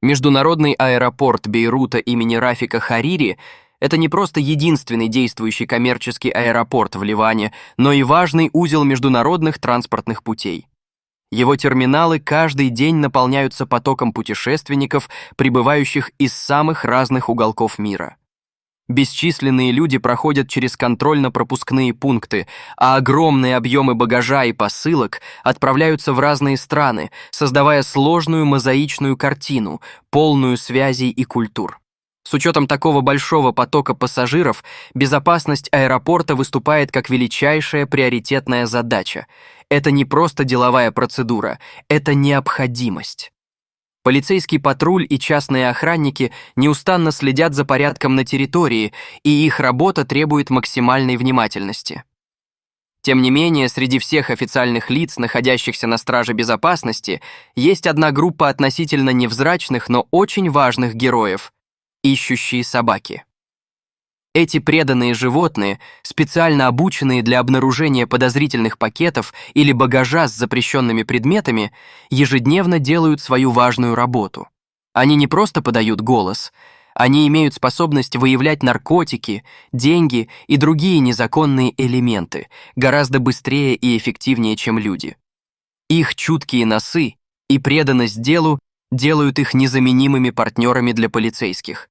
Международный аэропорт Бейрута имени Рафика Харири — это не просто единственный действующий коммерческий аэропорт в Ливане, но и важный узел международных транспортных путей. Его терминалы каждый день наполняются потоком путешественников, прибывающих из самых разных уголков мира. Бесчисленные люди проходят через контрольно-пропускные пункты, а огромные объемы багажа и посылок отправляются в разные страны, создавая сложную мозаичную картину, полную связей и культур. С учетом такого большого потока пассажиров, безопасность аэропорта выступает как величайшая приоритетная задача. Это не просто деловая процедура, это необходимость. Полицейский патруль и частные охранники неустанно следят за порядком на территории, и их работа требует максимальной внимательности. Тем не менее, среди всех официальных лиц, находящихся на страже безопасности, есть одна группа относительно невзрачных, но очень важных героев — ищущие собаки. Эти преданные животные, специально обученные для обнаружения подозрительных пакетов или багажа с запрещенными предметами, ежедневно делают свою важную работу. Они не просто подают голос, они имеют способность выявлять наркотики, деньги и другие незаконные элементы гораздо быстрее и эффективнее, чем люди. Их чуткие носы и преданность делу делают их незаменимыми партнерами для полицейских.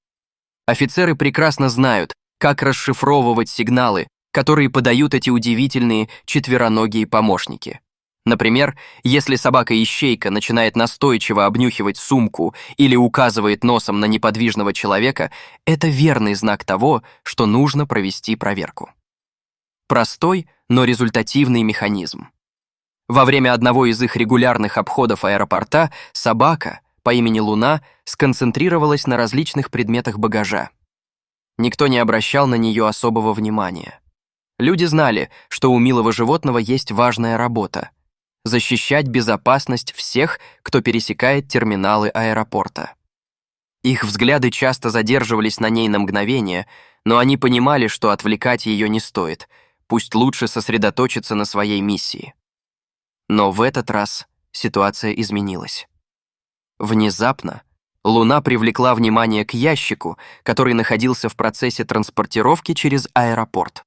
Офицеры прекрасно знают, как расшифровывать сигналы, которые подают эти удивительные четвероногие помощники. Например, если собака-ищейка начинает настойчиво обнюхивать сумку или указывает носом на неподвижного человека, это верный знак того, что нужно провести проверку. Простой, но результативный механизм. Во время одного из их регулярных обходов аэропорта собака по имени Луна сконцентрировалась на различных предметах багажа. Никто не обращал на нее особого внимания. Люди знали, что у милого животного есть важная работа — защищать безопасность всех, кто пересекает терминалы аэропорта. Их взгляды часто задерживались на ней на мгновение, но они понимали, что отвлекать ее не стоит, пусть лучше сосредоточиться на своей миссии. Но в этот раз ситуация изменилась. Внезапно Луна привлекла внимание к ящику, который находился в процессе транспортировки через аэропорт.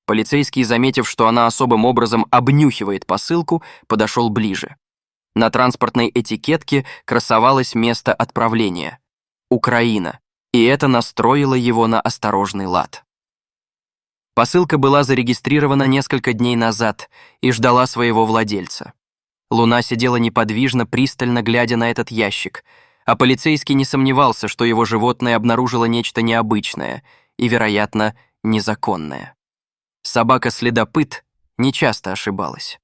Полицейский, заметив, что она особым образом обнюхивает посылку, подошел ближе. На транспортной этикетке красовалось место отправления — Украина, и это настроило его на осторожный лад. Посылка была зарегистрирована несколько дней назад и ждала своего владельца. Луна сидела неподвижно, пристально глядя на этот ящик, а полицейский не сомневался, что его животное обнаружило нечто необычное и, вероятно, незаконное. Собака-следопыт нечасто ошибалась.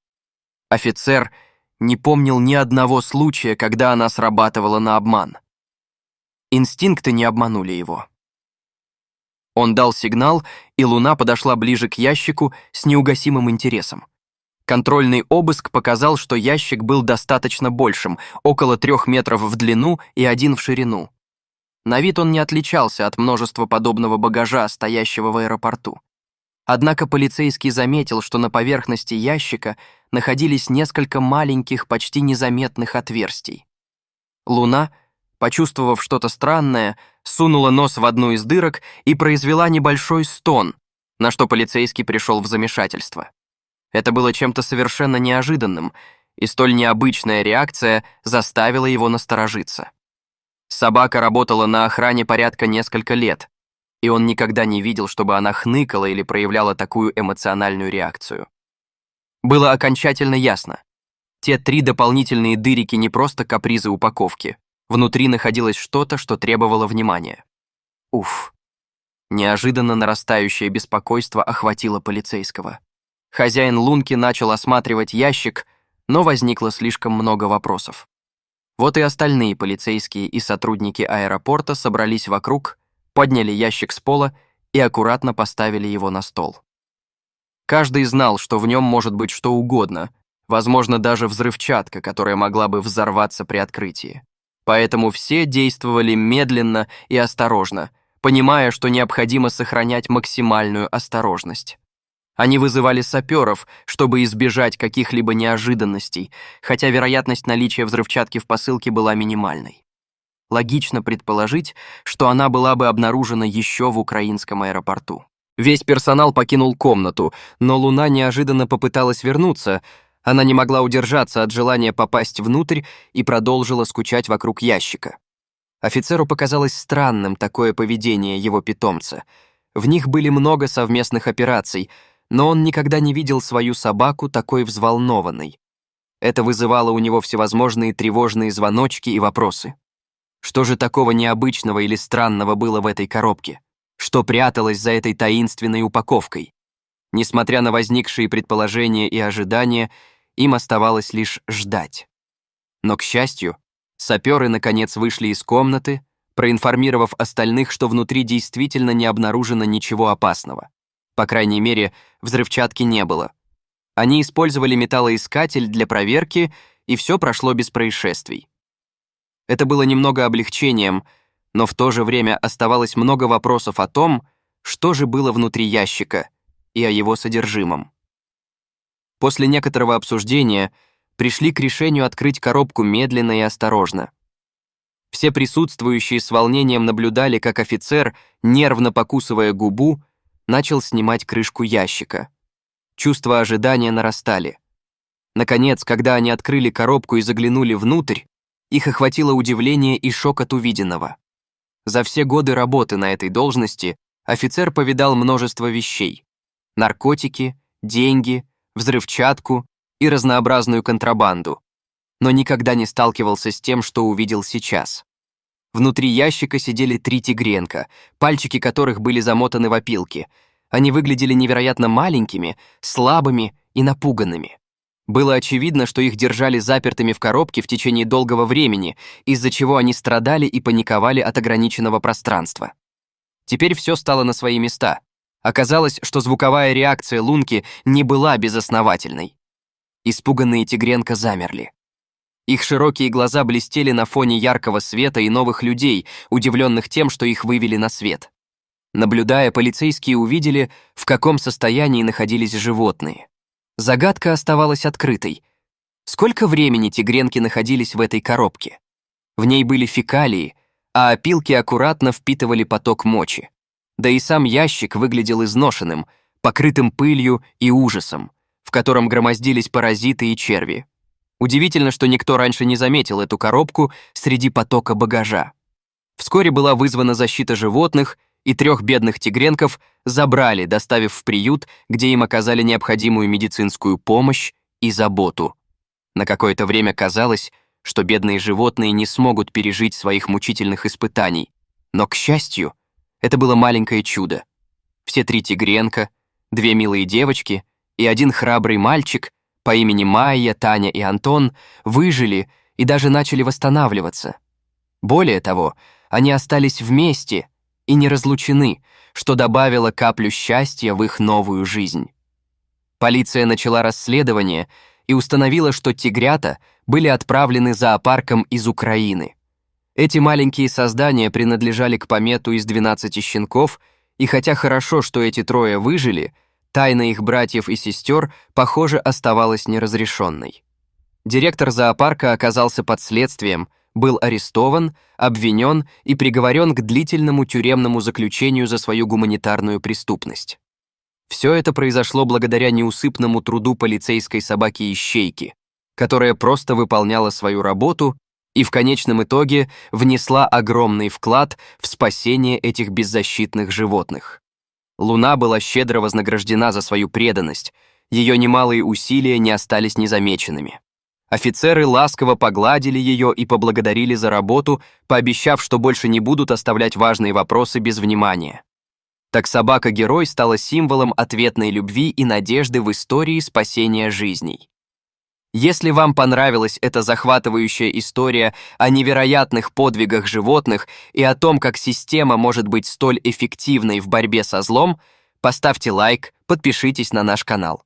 Офицер не помнил ни одного случая, когда она срабатывала на обман. Инстинкты не обманули его. Он дал сигнал, и Луна подошла ближе к ящику с неугасимым интересом. Контрольный обыск показал, что ящик был достаточно большим, около 3 метров в длину и 1 в ширину. На вид он не отличался от множества подобного багажа, стоящего в аэропорту. Однако полицейский заметил, что на поверхности ящика находились несколько маленьких, почти незаметных отверстий. Луна, почувствовав что-то странное, сунула нос в одну из дырок и произвела небольшой стон, на что полицейский пришел в замешательство. Это было чем-то совершенно неожиданным, и столь необычная реакция заставила его насторожиться. Собака работала на охране порядка несколько лет, и он никогда не видел, чтобы она хныкала или проявляла такую эмоциональную реакцию. Было окончательно ясно. Те 3 дополнительные дырики не просто капризы упаковки. Внутри находилось что-то, что требовало внимания. Уф. Неожиданно нарастающее беспокойство охватило полицейского. Хозяин лунки начал осматривать ящик, но возникло слишком много вопросов. Вот и остальные полицейские и сотрудники аэропорта собрались вокруг, подняли ящик с пола и аккуратно поставили его на стол. Каждый знал, что в нем может быть что угодно, возможно, даже взрывчатка, которая могла бы взорваться при открытии. Поэтому все действовали медленно и осторожно, понимая, что необходимо сохранять максимальную осторожность. Они вызывали саперов, чтобы избежать каких-либо неожиданностей, хотя вероятность наличия взрывчатки в посылке была минимальной. Логично предположить, что она была бы обнаружена еще в украинском аэропорту. Весь персонал покинул комнату, но Луна неожиданно попыталась вернуться. Она не могла удержаться от желания попасть внутрь и продолжила скучать вокруг ящика. Офицеру показалось странным такое поведение его питомца. В них были много совместных операций, но он никогда не видел свою собаку такой взволнованной. Это вызывало у него всевозможные тревожные звоночки и вопросы. Что же такого необычного или странного было в этой коробке? Что пряталось за этой таинственной упаковкой? Несмотря на возникшие предположения и ожидания, им оставалось лишь ждать. Но, к счастью, саперы наконец вышли из комнаты, проинформировав остальных, что внутри действительно не обнаружено ничего опасного. По крайней мере, взрывчатки не было. Они использовали металлоискатель для проверки, и все прошло без происшествий. Это было немного облегчением, но в то же время оставалось много вопросов о том, что же было внутри ящика и о его содержимом. После некоторого обсуждения пришли к решению открыть коробку медленно и осторожно. Все присутствующие с волнением наблюдали, как офицер, нервно покусывая губу, начал снимать крышку ящика. Чувства ожидания нарастали. Наконец, когда они открыли коробку и заглянули внутрь, их охватило удивление и шок от увиденного. За все годы работы на этой должности офицер повидал множество вещей: наркотики, деньги, взрывчатку и разнообразную контрабанду, но никогда не сталкивался с тем, что увидел сейчас. Внутри ящика сидели 3 тигренка, пальчики которых были замотаны в опилки. Они выглядели невероятно маленькими, слабыми и напуганными. Было очевидно, что их держали запертыми в коробке в течение долгого времени, из-за чего они страдали и паниковали от ограниченного пространства. Теперь все стало на свои места. Оказалось, что звуковая реакция Лунки не была безосновательной. Испуганные тигренка замерли. Их широкие глаза блестели на фоне яркого света и новых людей, удивленных тем, что их вывели на свет. Наблюдая, полицейские увидели, в каком состоянии находились животные. Загадка оставалась открытой. Сколько времени тигренки находились в этой коробке? В ней были фекалии, а опилки аккуратно впитывали поток мочи. Да и сам ящик выглядел изношенным, покрытым пылью и ужасом, в котором громоздились паразиты и черви. Удивительно, что никто раньше не заметил эту коробку среди потока багажа. Вскоре была вызвана защита животных, и 3 бедных тигренков забрали, доставив в приют, где им оказали необходимую медицинскую помощь и заботу. На какое-то время казалось, что бедные животные не смогут пережить своих мучительных испытаний. Но, к счастью, это было маленькое чудо. Все 3 тигренка, 2 милые девочки и 1 храбрый мальчик по имени Майя, Таня и Антон выжили и даже начали восстанавливаться. Более того, они остались вместе и не разлучены, что добавило каплю счастья в их новую жизнь. Полиция начала расследование и установила, что тигрята были отправлены зоопарком из Украины. Эти маленькие создания принадлежали к помету из 12 щенков, и хотя хорошо, что эти 3 выжили, тайна их братьев и сестер, похоже, оставалась неразрешенной. Директор зоопарка оказался под следствием, был арестован, обвинен и приговорен к длительному тюремному заключению за свою гуманитарную преступность. Все это произошло благодаря неусыпному труду полицейской собаки-ищейки, которая просто выполняла свою работу и в конечном итоге внесла огромный вклад в спасение этих беззащитных животных. Луна была щедро вознаграждена за свою преданность, ее немалые усилия не остались незамеченными. Офицеры ласково погладили ее и поблагодарили за работу, пообещав, что больше не будут оставлять важные вопросы без внимания. Так собака-герой стала символом ответной любви и надежды в истории спасения жизней. Если вам понравилась эта захватывающая история о невероятных подвигах животных и о том, как система может быть столь эффективной в борьбе со злом, поставьте лайк, подпишитесь на наш канал.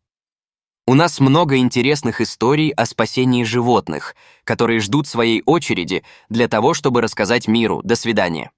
У нас много интересных историй о спасении животных, которые ждут своей очереди для того, чтобы рассказать миру. До свидания.